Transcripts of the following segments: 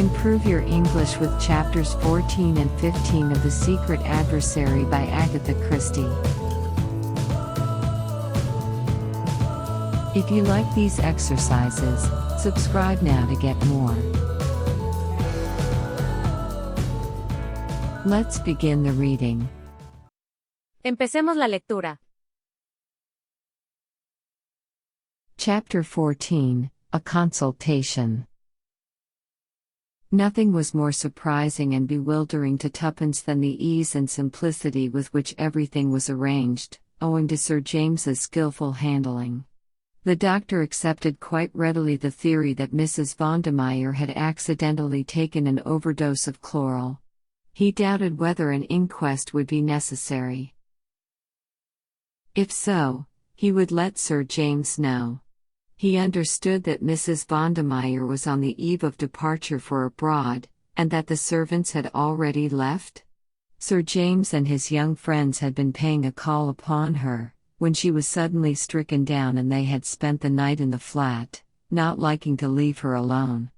Improve your English with chapters 14 and 15 of The Secret Adversary by Agatha Christie. If you like these exercises, subscribe now to get more. Let's begin the reading. Empecemos la lectura. Chapter 14, A Consultation. Nothing was more surprising and bewildering to Tuppence than the ease and simplicity with which everything was arranged, owing to Sir James's skillful handling. The doctor accepted quite readily the theory that Mrs. Vondermeyer had accidentally taken an overdose of chloral. He doubted whether an inquest would be necessary. If so, he would let Sir James know. He understood that Mrs. Vondermeyer was on the eve of departure for abroad, and that the servants had already left. Sir James and his young friends had been paying a call upon her, when she was suddenly stricken down, and they had spent the night in the flat, not liking to leave her alone.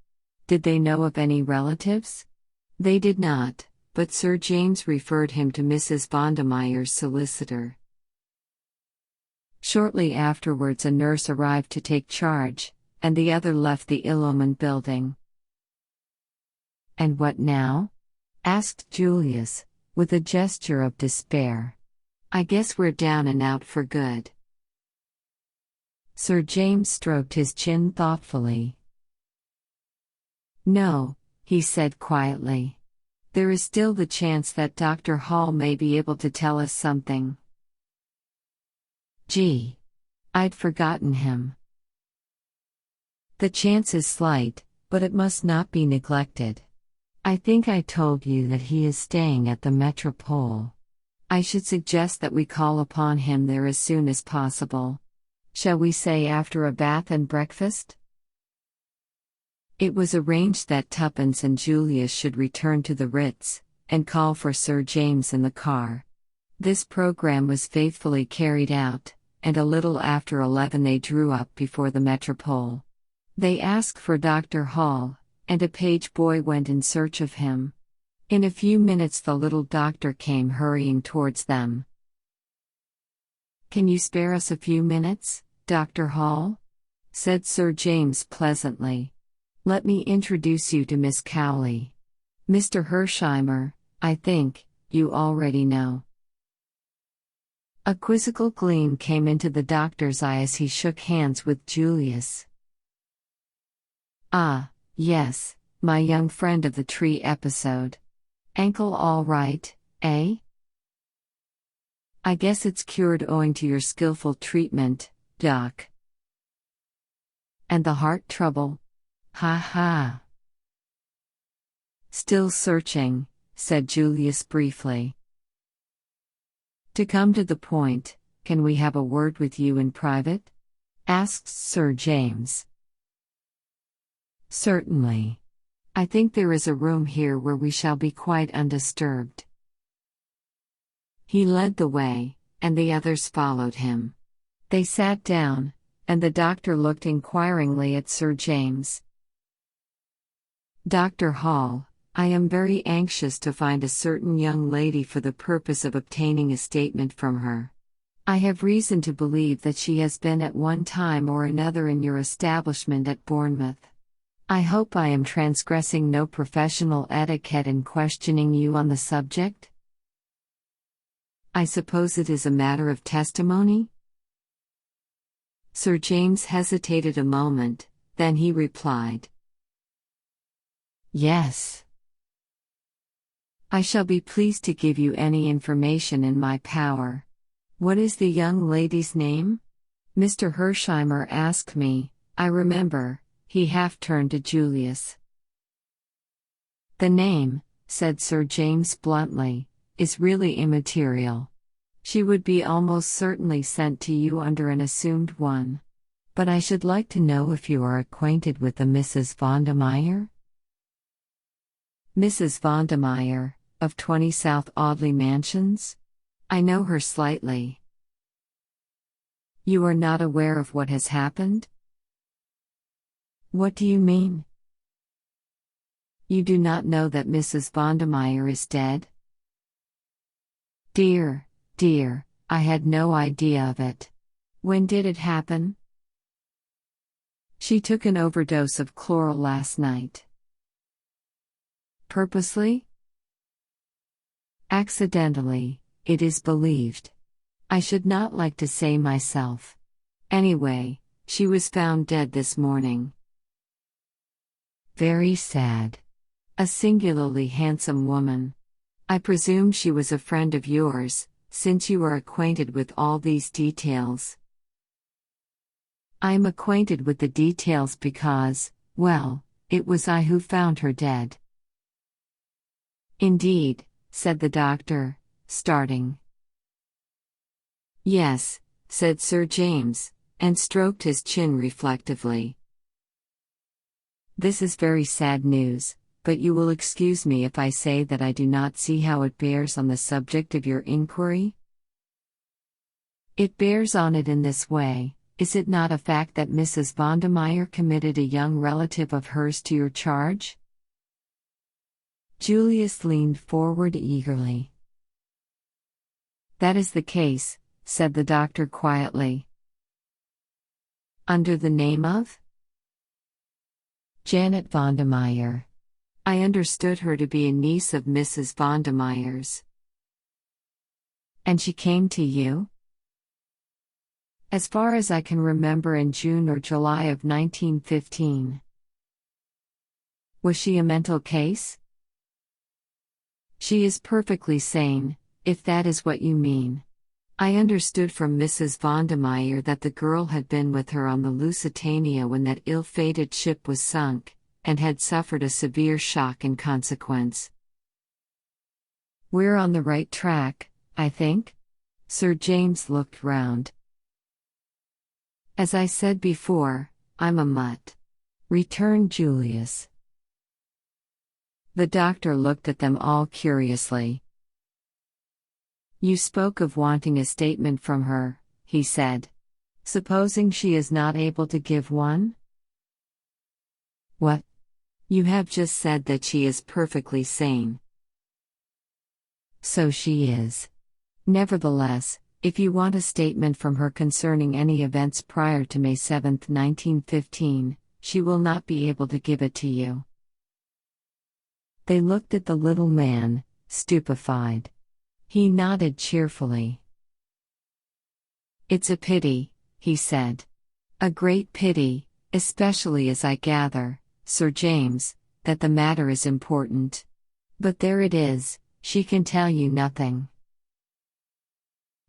Did they know of any relatives? They did not, but Sir James referred him to Mrs. Vondermeyer's solicitor. Shortly afterwards a nurse arrived to take charge, and the other left the ill-omened building. "And what now?" asked Julius, with a gesture of despair. "I guess we're down and out for good." Sir James stroked his chin thoughtfully. "No," he said quietly. "There is still the chance that Dr. Hall may be able to tell us something." "Gee, I'd forgotten him." "The chance is slight, but it must not be neglected. I think I told you that he is staying at the Metropole. I should suggest that we call upon him there as soon as possible. Shall we say after a bath and breakfast?" It was arranged that Tuppence and Julius should return to the Ritz, and call for Sir James in the car. This program was faithfully carried out, and a little after 11 they drew up before the Metropole. They asked for Dr. Hall, and a page boy went in search of him. In a few minutes the little doctor came hurrying towards them. "Can you spare us a few minutes, Dr. Hall?" said Sir James pleasantly. "Let me introduce you to Miss Cowley. Mr. Hersheimer, I think, you already know." A quizzical gleam came into the doctor's eye as he shook hands with Julius. "Ah, yes, my young friend of the tree episode. Ankle all right, eh?" "I guess it's cured owing to your skillful treatment, Doc." "And the heart trouble? Ha ha." "Still searching," said Julius briefly. "To come to the point, can we have a word with you in private?" asked Sir James. "Certainly. I think there is a room here where we shall be quite undisturbed." He led the way, and the others followed him. They sat down, and the doctor looked inquiringly at Sir James. "Dr. Hall, I am very anxious to find a certain young lady for the purpose of obtaining a statement from her. I have reason to believe that she has been at one time or another in your establishment at Bournemouth. I hope I am transgressing no professional etiquette in questioning you on the subject? I suppose it is a matter of testimony?" Sir James hesitated a moment, then he replied, "Yes. I shall be pleased to give you any information in my power. What is the young lady's name? Mr. Hersheimer asked me, I remember." He half turned to Julius. "The name," said Sir James bluntly, "is really immaterial. She would be almost certainly sent to you under an assumed one. But I should like to know if you are acquainted with the Mrs. Vondermeyer?" "Mrs. Vondermeyer, of 20 South Audley Mansions? I know her slightly." "You are not aware of what has happened?" "What do you mean?" You do not know that Mrs. Vondermeyer is dead? Dear, dear, I had no idea of it. When did it happen? She took an overdose of chloral last night. Purposely? Accidentally, it is believed. I should not like to say myself. Anyway, she was found dead this morning. Very sad. A singularly handsome woman. I presume she was a friend of yours, since you are acquainted with all these details. I am acquainted with the details because, well, it was I who found her dead. Indeed, said the doctor, starting. Yes, said Sir James, and stroked his chin reflectively. This is very sad news, but you will excuse me if I say that I do not see how it bears on the subject of your inquiry? It bears on it in this way. Is it not a fact that Mrs. Vondermeyer committed a young relative of hers to your charge? Julius leaned forward eagerly. That is the case, said the doctor quietly. Under the name of? Janet Vondermeyer. I understood her to be a niece of Mrs. Vondermeyer's. And she came to you? As far as I can remember, in June or July of 1915. Was she a mental case? She is perfectly sane, if that is what you mean. I understood from Mrs. Vondermeyer that the girl had been with her on the Lusitania when that ill-fated ship was sunk, and had suffered a severe shock in consequence. We're on the right track, I think? Sir James looked round. As I said before, I'm a mutt, returned Julius. The doctor looked at them all curiously. You spoke of wanting a statement from her, he said. Supposing she is not able to give one? What? You have just said that she is perfectly sane. So she is. Nevertheless, if you want a statement from her concerning any events prior to May 7, 1915, she will not be able to give it to you. They looked at the little man, stupefied. He nodded cheerfully. It's a pity, he said. A great pity, especially as I gather, Sir James, that the matter is important. But there it is, she can tell you nothing.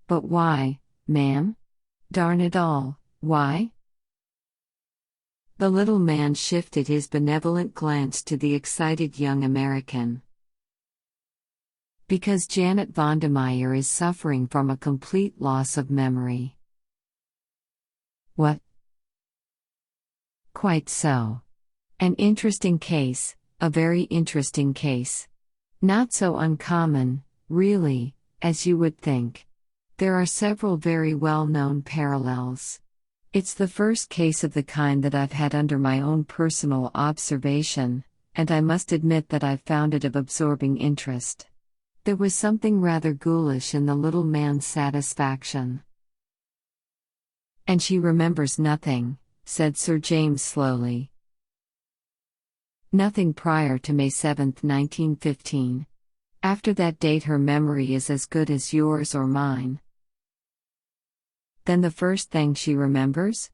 But why, ma'am? Darn it all, why? The little man shifted his benevolent glance to the excited young American. Because Janet Vondermeyer is suffering from a complete loss of memory. What? Quite so. An interesting case, a very interesting case. Not so uncommon, really, as you would think. There are several very well-known parallels. It's the first case of the kind that I've had under my own personal observation, and I must admit that I've found it of absorbing interest. There was something rather ghoulish in the little man's satisfaction. And she remembers nothing, said Sir James slowly. Nothing prior to May 7, 1915. After that date her memory is as good as yours or mine. Then the first thing she remembers?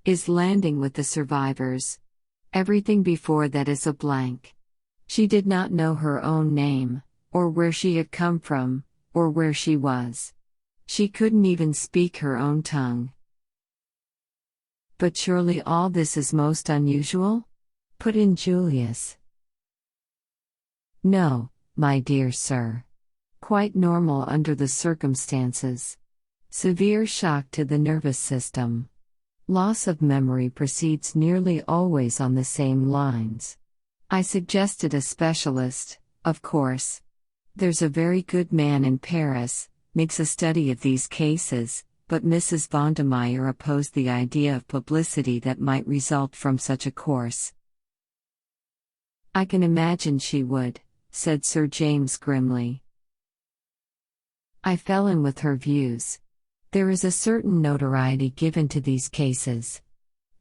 Is landing with the survivors. Everything before that is a blank. She did not know her own name, or where she had come from, or where she was. She couldn't even speak her own tongue. But surely all this is most unusual? Put in Julius. No, my dear sir. Quite normal under the circumstances. Severe shock to the nervous system. Loss of memory proceeds nearly always on the same lines. I suggested a specialist, of course. There's a very good man in Paris, makes a study of these cases, but Mrs. Vondermeyer opposed the idea of publicity that might result from such a course. I can imagine she would, said Sir James grimly. I fell in with her views. There is a certain notoriety given to these cases.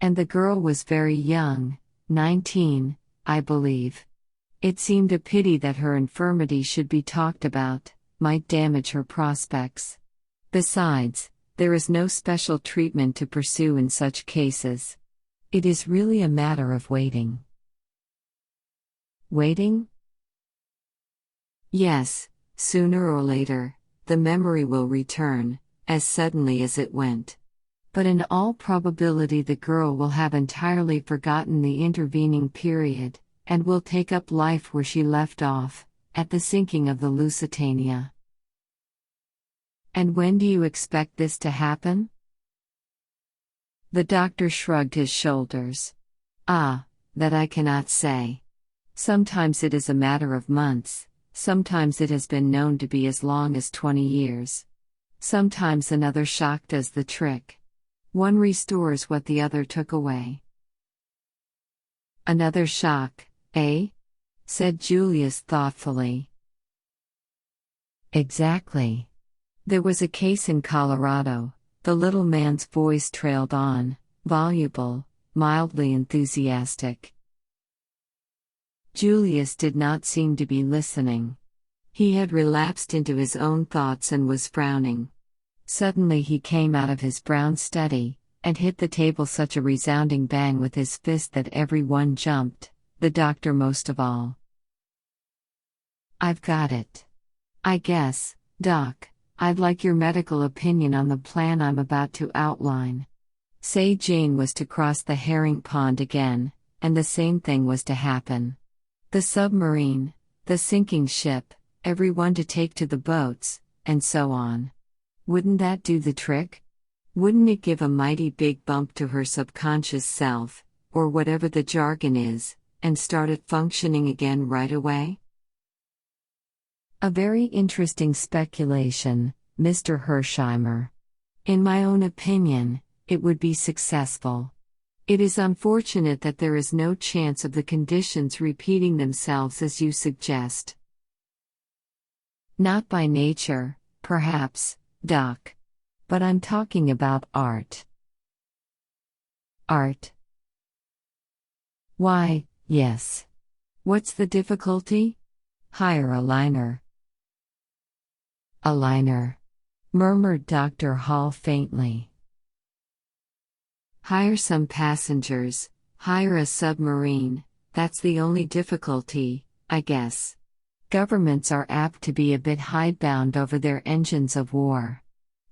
And the girl was very young, 19, I believe. It seemed a pity that her infirmity should be talked about, might damage her prospects. Besides, there is no special treatment to pursue in such cases. It is really a matter of waiting. Waiting? Yes, sooner or later, the memory will return, as suddenly as it went. But in all probability the girl will have entirely forgotten the intervening period, and will take up life where she left off, at the sinking of the Lusitania. And when do you expect this to happen? The doctor shrugged his shoulders. Ah, that I cannot say. Sometimes it is a matter of months, sometimes it has been known to be as long as 20 years. Sometimes another shock does the trick. One restores what the other took away. Another shock, eh? Said Julius thoughtfully. Exactly. There was a case in Colorado. The little man's voice trailed on, voluble, mildly enthusiastic. Julius did not seem to be listening. He had relapsed into his own thoughts and was frowning. Suddenly he came out of his brown study, and hit the table such a resounding bang with his fist that everyone jumped, the doctor most of all. I've got it. I guess, Doc, I'd like your medical opinion on the plan I'm about to outline. Say Jane was to cross the herring pond again, and the same thing was to happen. The submarine, the sinking ship, everyone to take to the boats, and so on. Wouldn't that do the trick? Wouldn't it give a mighty big bump to her subconscious self, or whatever the jargon is, and start it functioning again right away? A very interesting speculation, Mr. Hersheimer. In my own opinion, it would be successful. It is unfortunate that there is no chance of the conditions repeating themselves as you suggest. Not by nature, perhaps, Doc. But I'm talking about art. Art? Why, yes. What's the difficulty? Hire a liner. A liner, murmured Dr. Hall faintly. Hire some passengers, hire a submarine, that's the only difficulty, I guess. Governments are apt to be a bit hidebound over their engines of war.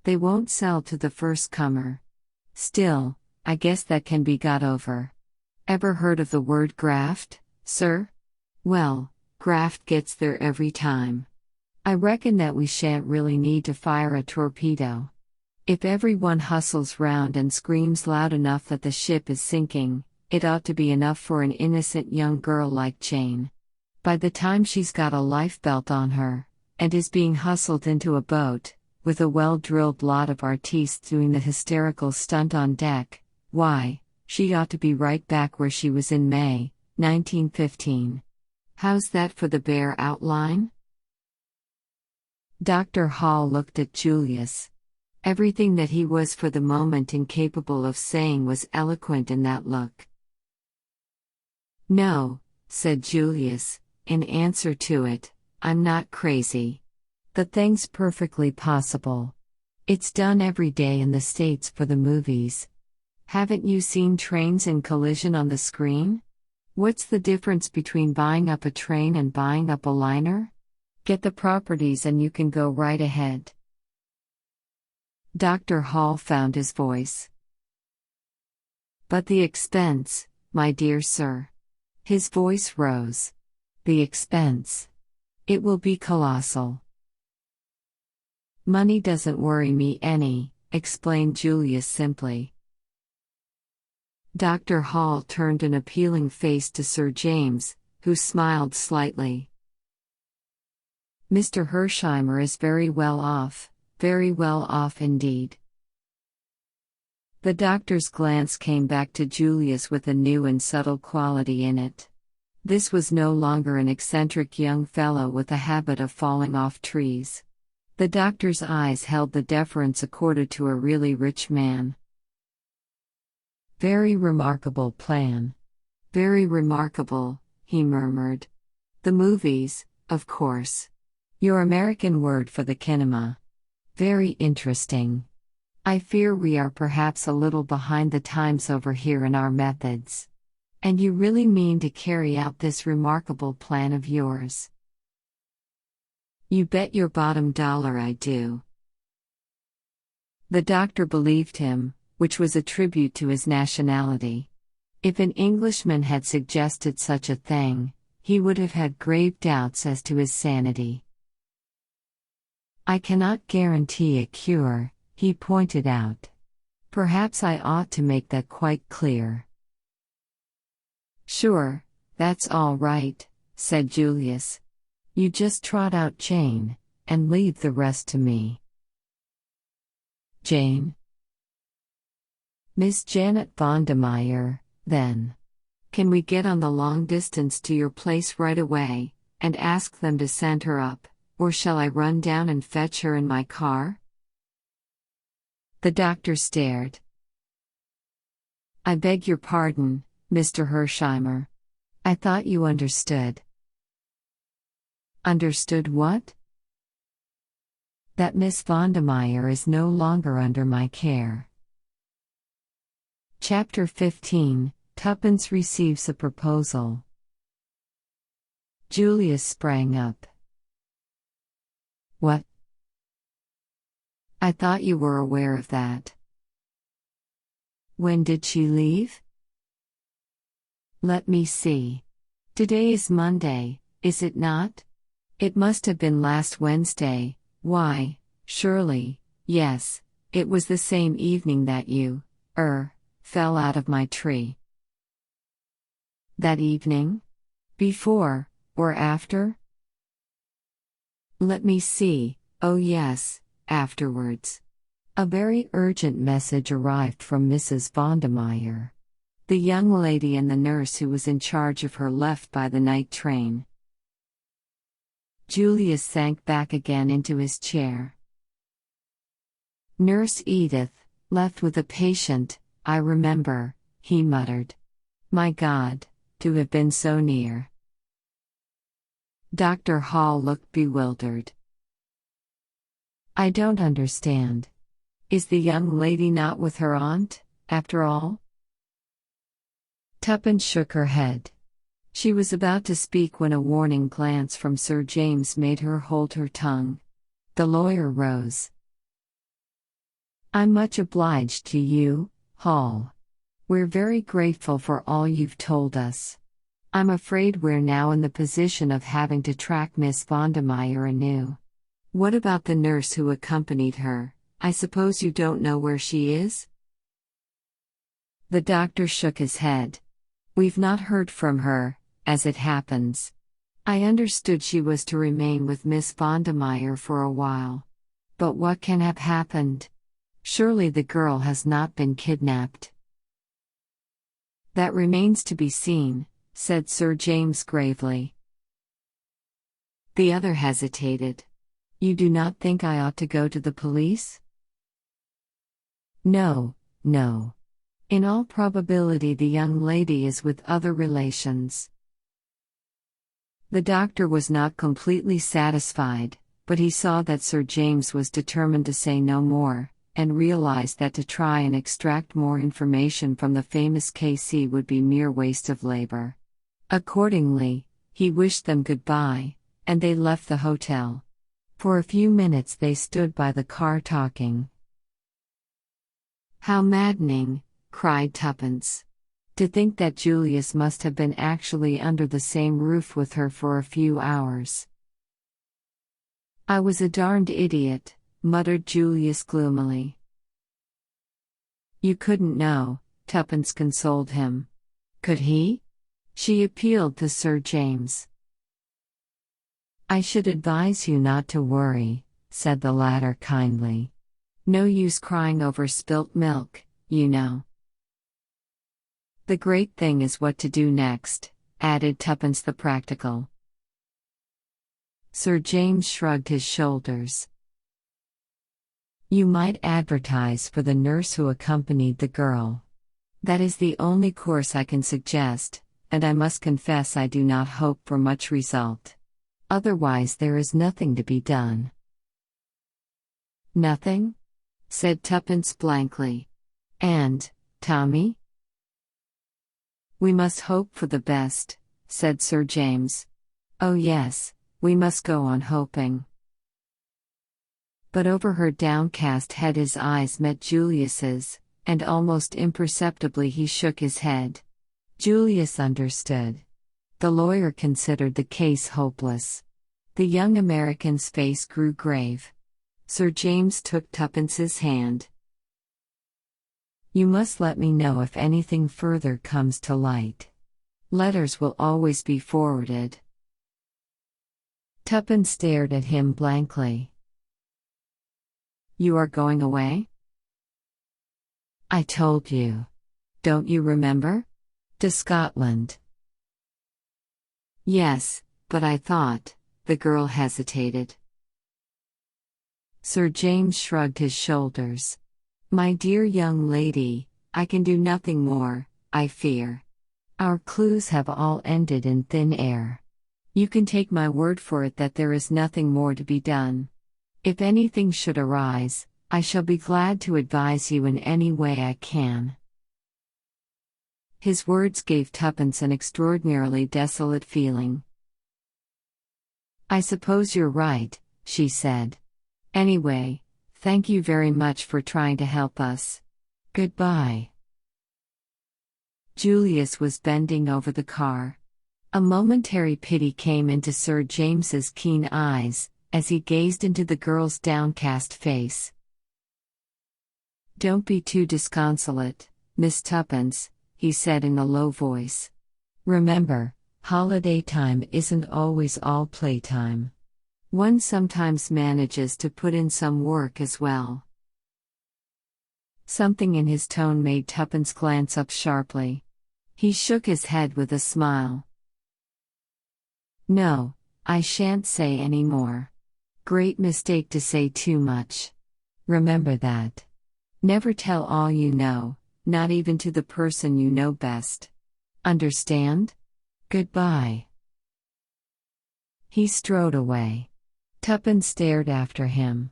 They won't sell to the first comer. Still, I guess that can be got over. Ever heard of the word graft, sir? Well, graft gets there every time. I reckon that we shan't really need to fire a torpedo. If everyone hustles round and screams loud enough that the ship is sinking, it ought to be enough for an innocent young girl like Jane. By the time she's got a life belt on her, and is being hustled into a boat, with a well-drilled lot of artistes doing the hysterical stunt on deck, why, she ought to be right back where she was in May, 1915. How's that for the bare outline? Dr. Hall looked at Julius. Everything that he was for the moment incapable of saying was eloquent in that look. No, said Julius, in answer to it, I'm not crazy. The thing's perfectly possible. It's done every day in the States for the movies. Haven't you seen trains in collision on the screen? What's the difference between buying up a train and buying up a liner? Get the properties and you can go right ahead. Dr. Hall found his voice. But the expense, my dear sir. His voice rose. The expense. It will be colossal. Money doesn't worry me any, explained Julius simply. Dr. Hall turned an appealing face to Sir James, who smiled slightly. Mr. Hersheimer is very well off indeed. The doctor's glance came back to Julius with a new and subtle quality in it. This was no longer an eccentric young fellow with a habit of falling off trees. The doctor's eyes held the deference accorded to a really rich man. "Very remarkable plan. Very remarkable," he murmured. "The movies, of course. Your American word for the kinema. Very interesting. I fear we are perhaps a little behind the times over here in our methods. And you really mean to carry out this remarkable plan of yours?" "You bet your bottom dollar I do." The doctor believed him, which was a tribute to his nationality. If an Englishman had suggested such a thing, he would have had grave doubts as to his sanity. "I cannot guarantee a cure," he pointed out. "Perhaps I ought to make that quite clear." "Sure, that's all right," said Julius. "You just trot out Jane, and leave the rest to me." "Jane?" "Miss Janet Vondermeyer, then. Can we get on the long distance to your place right away, and ask them to send her up, or shall I run down and fetch her in my car?" The doctor stared. "I beg your pardon, Mr. Hersheimer. I thought you understood." "Understood what?" "That Miss Vondermeyer is no longer under my care." Chapter 15, Tuppence receives a proposal. Julius sprang up. "What? I thought you were aware of that." "When did she leave?" "Let me see. Today is Monday, is it not? It must have been last Wednesday. Why, surely, yes, it was the same evening that you, fell out of my tree." "That evening? Before, or after?" "Let me see, oh yes, afterwards. A very urgent message arrived from Mrs. Vondermeyer. The young lady and the nurse who was in charge of her left by the night train." Julius sank back again into his chair. "Nurse Edith, left with a patient, I remember," he muttered. "My God, to have been so near." Dr. Hall looked bewildered. "I don't understand. Is the young lady not with her aunt, after all?" Tuppence shook her head. She was about to speak when a warning glance from Sir James made her hold her tongue. The lawyer rose. "I'm much obliged to you, Hall. We're very grateful for all you've told us. I'm afraid we're now in the position of having to track Miss Vondermeyer anew. What about the nurse who accompanied her? I suppose you don't know where she is?" The doctor shook his head. "We've not heard from her, as it happens. I understood she was to remain with Miss Vondermeyer for a while. But what can have happened? Surely the girl has not been kidnapped." "That remains to be seen," said Sir James gravely. The other hesitated. "You do not think I ought to go to the police?" No. In all probability the young lady is with other relations." The doctor was not completely satisfied, but he saw that Sir James was determined to say no more, and realized that to try and extract more information from the famous KC would be mere waste of labor. Accordingly, he wished them goodbye, and they left the hotel. For a few minutes they stood by the car talking. "How maddening," cried Tuppence. "To think that Julius must have been actually under the same roof with her for a few hours." "I was a darned idiot," muttered Julius gloomily. "You couldn't know," Tuppence consoled him. Could he? She appealed to Sir James. "I should advise you not to worry," said the latter kindly. "No use crying over spilt milk, you know. The great thing is what to do next, added Tuppence the practical. Sir James shrugged his shoulders. You might advertise for the nurse who accompanied the girl. That is the only course I can suggest, and I must confess I do not hope for much result. Otherwise there is nothing to be done. Nothing? Said Tuppence blankly. And, Tommy? We must hope for the best, said Sir James. Oh yes, we must go on hoping. But over her downcast head his eyes met Julius's, and almost imperceptibly he shook his head. Julius understood. The lawyer considered the case hopeless. The young American's face grew grave. Sir James took Tuppence's hand. You must let me know if anything further comes to light. Letters will always be forwarded. Tuppence stared at him blankly. You are going away? I told you. Don't you remember? To Scotland. Yes, but I thought, the girl hesitated. Sir James shrugged his shoulders. My dear young lady, I can do nothing more, I fear. Our clues have all ended in thin air. You can take my word for it that there is nothing more to be done. If anything should arise, I shall be glad to advise you in any way I can. His words gave Tuppence an extraordinarily desolate feeling. I suppose you're right, she said. Anyway, thank you very much for trying to help us. Goodbye. Julius was bending over the car. A momentary pity came into Sir James's keen eyes, as he gazed into the girl's downcast face. Don't be too disconsolate, Miss Tuppence, he said in a low voice. Remember, holiday time isn't always all playtime. One sometimes manages to put in some work as well. Something in his tone made Tuppence glance up sharply. He shook his head with a smile. No, I shan't say any more. Great mistake to say too much. Remember that. Never tell all you know, not even to the person you know best. Understand? Goodbye. He strode away. Tuppence stared after him.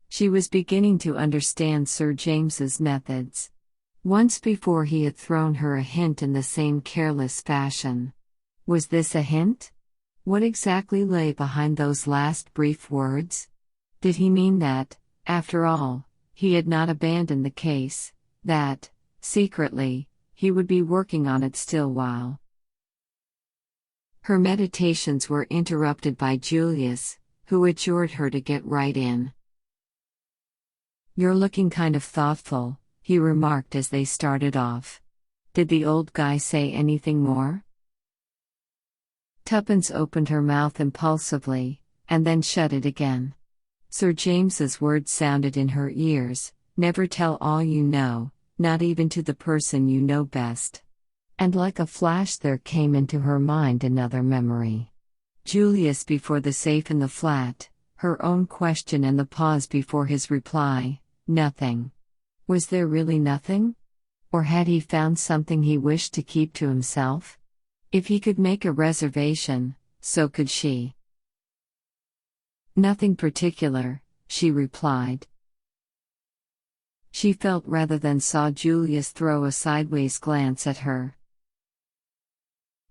She was beginning to understand Sir James's methods. Once before he had thrown her a hint in the same careless fashion. Was this a hint? What exactly lay behind those last brief words? Did he mean that, after all, he had not abandoned the case, that, secretly, he would be working on it still while? Her meditations were interrupted by Julius, who adjured her to get right in. You're looking kind of thoughtful, he remarked as they started off. Did the old guy say anything more? Tuppence opened her mouth impulsively, and then shut it again. Sir James's words sounded in her ears, never tell all you know, not even to the person you know best. And like a flash there came into her mind another memory. Julius before the safe in the flat, her own question and the pause before his reply, nothing. Was there really nothing? Or had he found something he wished to keep to himself? If he could make a reservation, so could she. Nothing particular, she replied. She felt rather than saw Julius throw a sideways glance at her.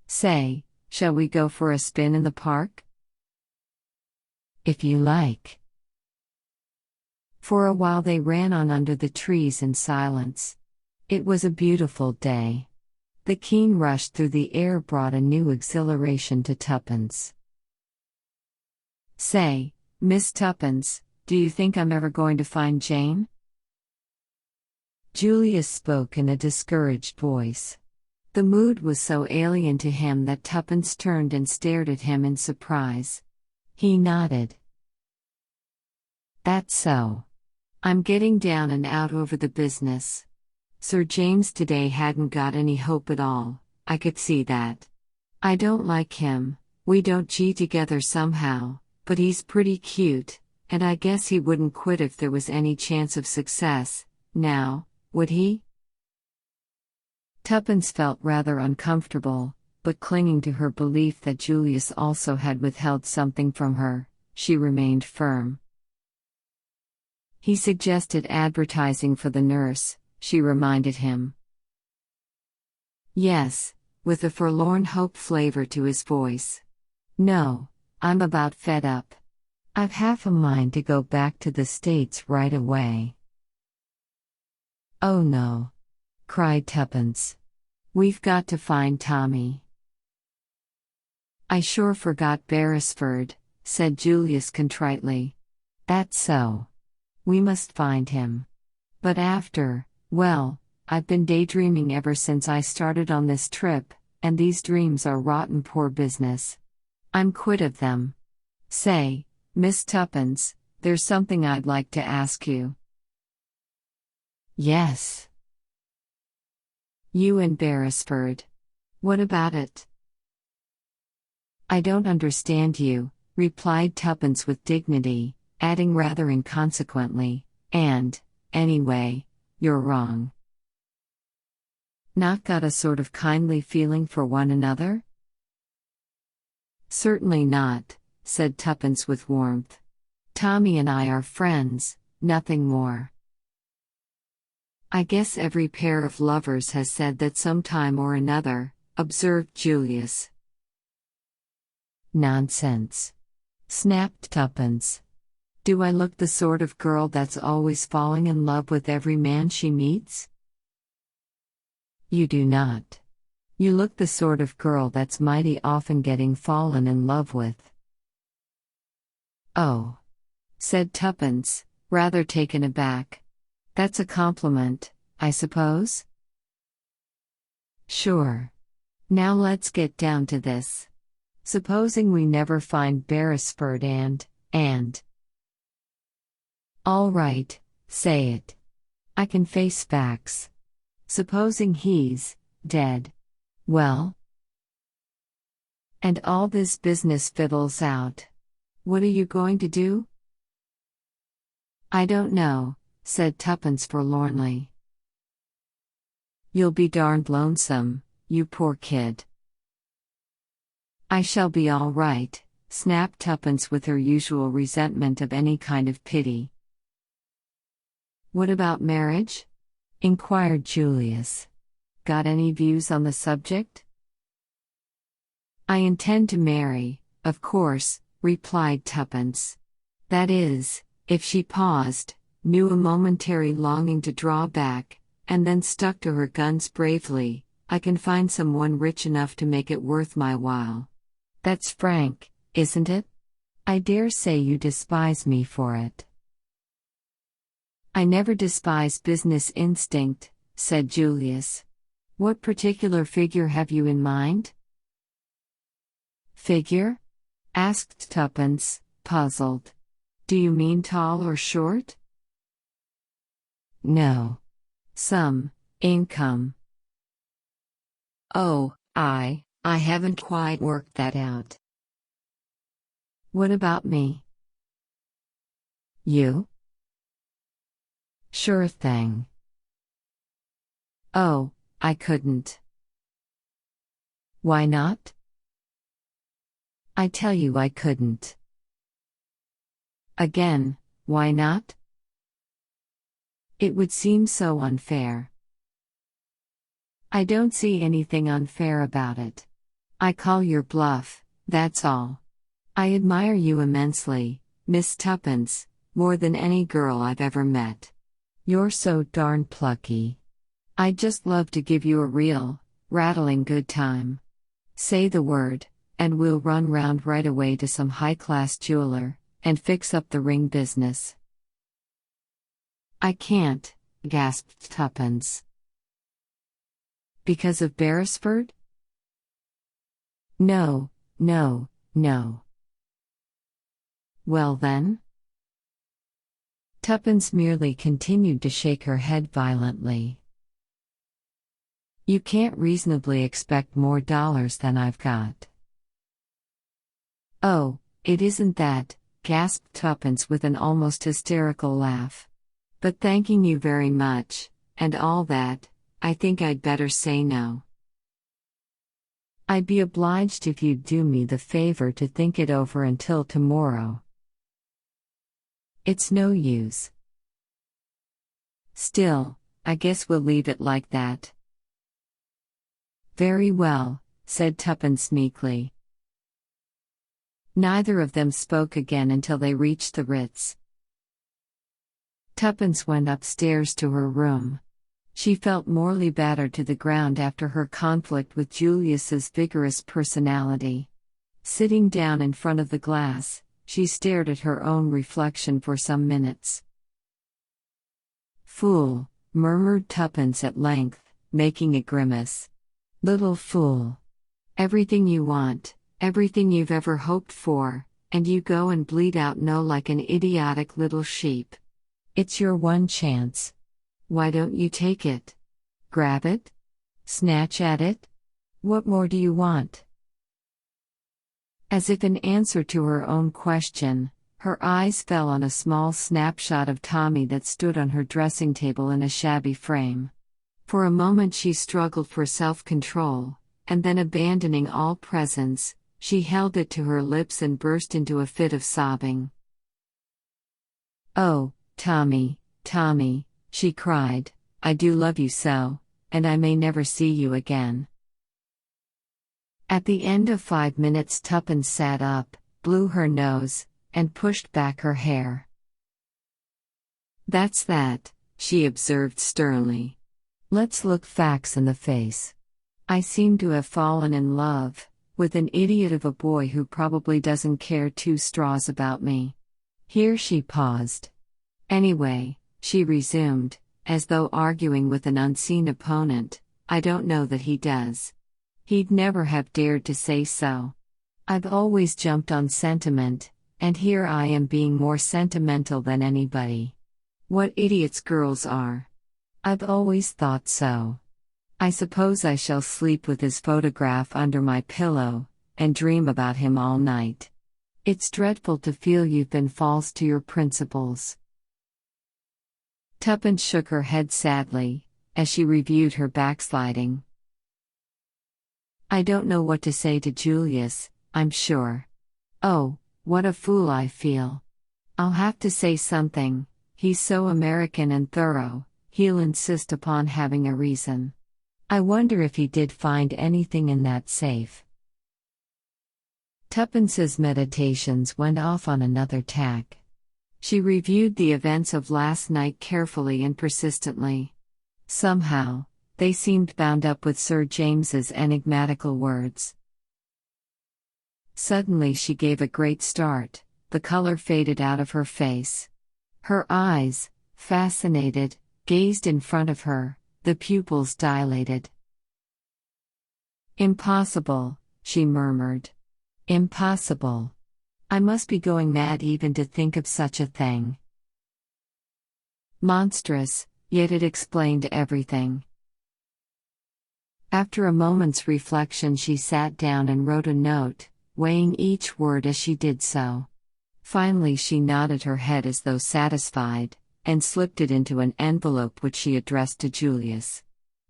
Say, shall we go for a spin in the park? If you like. For a while they ran on under the trees in silence. It was a beautiful day. The keen rush through the air brought a new exhilaration to Tuppence. Say, Miss Tuppence, do you think I'm ever going to find Jane? Julius spoke in a discouraged voice. The mood was so alien to him that Tuppence turned and stared at him in surprise. He nodded. That's so. I'm getting down and out over the business. Sir James today hadn't got any hope at all, I could see that. I don't like him, we don't gee together somehow, but he's pretty cute, and I guess he wouldn't quit if there was any chance of success, now, would he? Tuppence felt rather uncomfortable, but clinging to her belief that Julius also had withheld something from her, she remained firm. He suggested advertising for the nurse, she reminded him. Yes, with a forlorn hope flavor to his voice. No, I'm about fed up. I've half a mind to go back to the States right away. Oh no, cried Tuppence. We've got to find Tommy. I sure forgot Beresford, said Julius contritely. That's so. We must find him. But after, well, I've been daydreaming ever since I started on this trip, and these dreams are rotten poor business. I'm quit of them. Say, Miss Tuppence, there's something I'd like to ask you. Yes. You and Beresford. What about it? I don't understand you, replied Tuppence with dignity, adding rather inconsequently, and, anyway, you're wrong. Not got a sort of kindly feeling for one another? Certainly not, said Tuppence with warmth. Tommy and I are friends, nothing more. I guess every pair of lovers has said that sometime or another, observed Julius. Nonsense, snapped Tuppence. Do I look the sort of girl that's always falling in love with every man she meets? You do not. You look the sort of girl that's mighty often getting fallen in love with. Oh, said Tuppence, rather taken aback. That's a compliment, I suppose? Sure. Now let's get down to this. Supposing we never find Beresford and. All right, say it. I can face facts. Supposing he's dead. Well? And all this business fiddles out. What are you going to do? I don't know, said Tuppence forlornly. You'll be darned lonesome, you poor kid. I shall be all right, snapped Tuppence with her usual resentment of any kind of pity. What about marriage? Inquired Julius. Got any views on the subject? I intend to marry, of course, replied Tuppence. That is, if she paused, knew a momentary longing to draw back, and then stuck to her guns bravely, I can find someone rich enough to make it worth my while. That's frank, isn't it? I dare say you despise me for it. I never despise business instinct, said Julius. What particular figure have you in mind? Figure? Asked Tuppence, puzzled. Do you mean tall or short? No. Some income. Oh, I haven't quite worked that out. What about me? You? Sure thing. Oh, I couldn't. Why not? I tell you I couldn't. Again, why not? It would seem so unfair. I don't see anything unfair about it. I call your bluff, that's all. I admire you immensely, Miss Tuppence, more than any girl I've ever met. You're so darn plucky. I'd just love to give you a real, rattling good time. Say the word, and we'll run round right away to some high-class jeweler, and fix up the ring business. I can't, gasped Tuppence. Because of Beresford? No. Well then? Tuppence merely continued to shake her head violently. You can't reasonably expect more dollars than I've got. Oh, it isn't that, gasped Tuppence with an almost hysterical laugh. But thanking you very much, and all that, I think I'd better say no. I'd be obliged if you'd do me the favor to think it over until tomorrow. It's no use. Still, I guess we'll leave it like that. Very well, said Tuppence meekly. Neither of them spoke again until they reached the Ritz. Tuppence went upstairs to her room. She felt morally battered to the ground after her conflict with Julius's vigorous personality. Sitting down in front of the glass, she stared at her own reflection for some minutes. Fool, murmured Tuppence at length, making a grimace. Little fool. Everything you want, everything you've ever hoped for, and you go and bleed out no like an idiotic little sheep. It's your one chance. Why don't you take it? Grab it? Snatch at it? What more do you want? As if in answer to her own question, her eyes fell on a small snapshot of Tommy that stood on her dressing table in a shabby frame. For a moment she struggled for self-control, and then abandoning all presence, she held it to her lips and burst into a fit of sobbing. Oh, Tommy, Tommy, she cried, I do love you so, and I may never see you again. At the end of 5 minutes Tuppence sat up, blew her nose, and pushed back her hair. That's that, she observed sternly. Let's look facts in the face. I seem to have fallen in love with an idiot of a boy who probably doesn't care 2 straws about me. Here she paused. Anyway, she resumed, as though arguing with an unseen opponent, I don't know that he does. He'd never have dared to say so. I've always jumped on sentiment, and here I am being more sentimental than anybody. What idiots girls are. I've always thought so. I suppose I shall sleep with his photograph under my pillow, and dream about him all night. It's dreadful to feel you've been false to your principles. Tuppence shook her head sadly, as she reviewed her backsliding. I don't know what to say to Julius, I'm sure. Oh, what a fool I feel. I'll have to say something, he's so American and thorough, he'll insist upon having a reason. I wonder if he did find anything in that safe. Tuppence's meditations went off on another tack. She reviewed the events of last night carefully and persistently. Somehow, they seemed bound up with Sir James's enigmatical words. Suddenly she gave a great start, the color faded out of her face. Her eyes, fascinated, gazed in front of her, the pupils dilated. Impossible, she murmured. Impossible. I must be going mad even to think of such a thing. Monstrous, yet it explained everything. After a moment's reflection she sat down and wrote a note, weighing each word as she did so. Finally she nodded her head as though satisfied, and slipped it into an envelope which she addressed to Julius.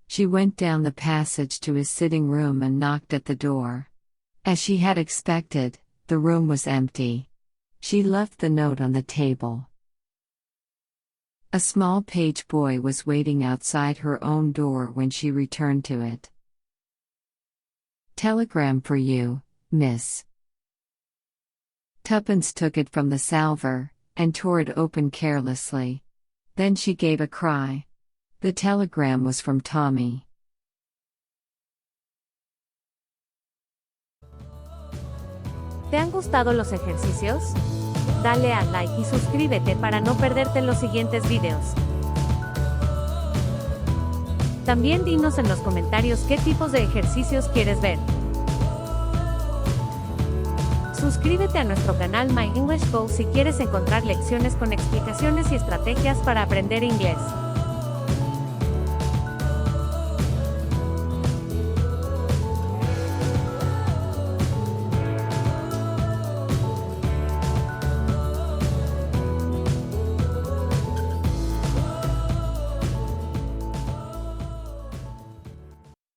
She went down the passage to his sitting room and knocked at the door. As she had expected, the room was empty. She left the note on the table. A small page boy was waiting outside her own door when she returned to it. Telegram for you, miss. Tuppence took it from the salver, and tore it open carelessly. Then she gave a cry. The telegram was from Tommy. ¿Te han gustado los ejercicios? Dale a like y suscríbete para no perderte los siguientes videos. También dinos en los comentarios qué tipos de ejercicios quieres ver. Suscríbete a nuestro canal My English Go si quieres encontrar lecciones con explicaciones y estrategias para aprender inglés.